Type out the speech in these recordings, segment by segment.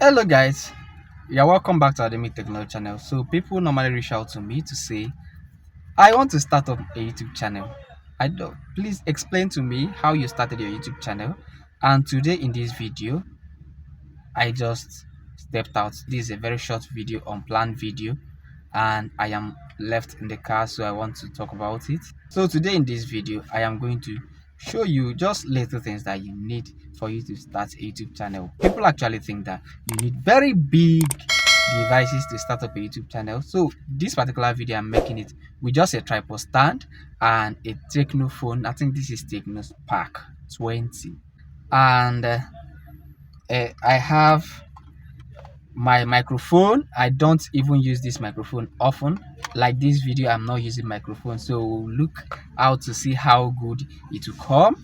Hello guys, you're welcome back to Academic Technology channel. So people normally reach out to me to say, I want to start up a YouTube channel. I don't Please explain to me how you started your YouTube channel. And today in this video, I just stepped out. This is a very short video, unplanned video, and I am left in the car, so I want to talk about it. So today in this video, I am going to show you just little things that you need for you to start a YouTube channel. People actually think that you need very big devices to start up a YouTube channel. So this particular video, I'm making it with just a tripod stand and a Techno phone. I think this is Techno Spark 20, and I have my microphone. I don't even use this microphone often. Like this video, I'm not using microphone, so look out to see how good it will come.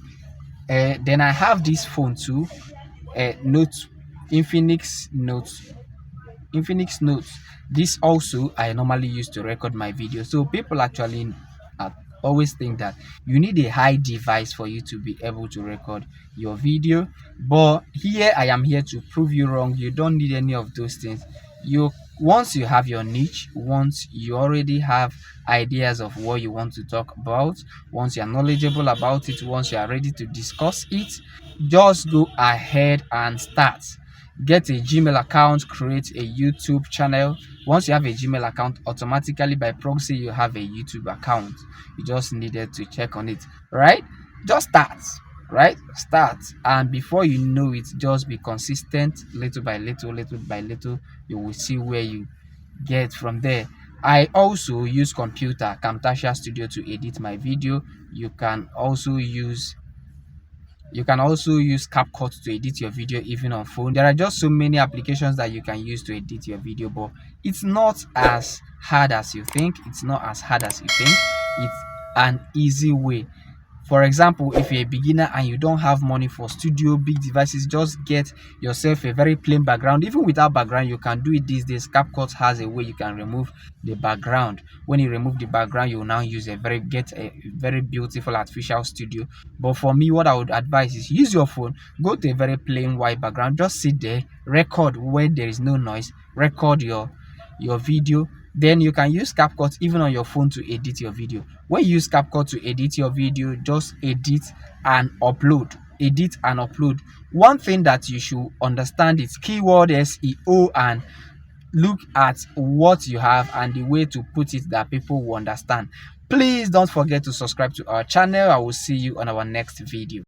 Then I have this phone too, Note Infinix Notes. This also I normally use to record my video. So people actually always think that you need a high device for you to be able to record your video, but here I am here to prove you wrong. You don't need any of those things. Once you have your niche, once you already have ideas of what you want to talk about, once you are knowledgeable about it, once you are ready to discuss it, just go ahead and start. Get a Gmail account, create a YouTube channel. Once you have a Gmail account, automatically by proxy you have a YouTube account. You just needed to check on it, right? Just start, right? Start, and before you know it, just be consistent, little by little, little by little. You will see where you get from there. I also use Camtasia Studio to edit my video. You can also use CapCut to edit your video even on phone. There are just so many applications that you can use to edit your video, but it's not as hard as you think. It's an easy way. For example, if you're a beginner and you don't have money for studio big devices, just get yourself a very plain background. Even without background, you can do it these days. CapCut has a way you can remove the background. When you remove the background, you will now get a very beautiful artificial studio. But for me, what I would advise is use your phone, go to a very plain white background, just sit there, record where there is no noise, record your video. Then you can use CapCut even on your phone to edit your video. When you use CapCut to edit your video, just edit and upload. One thing that you should understand is keyword SEO, and look at what you have and the way to put it that people will understand. Please don't forget to subscribe to our channel. I will see you on our next video.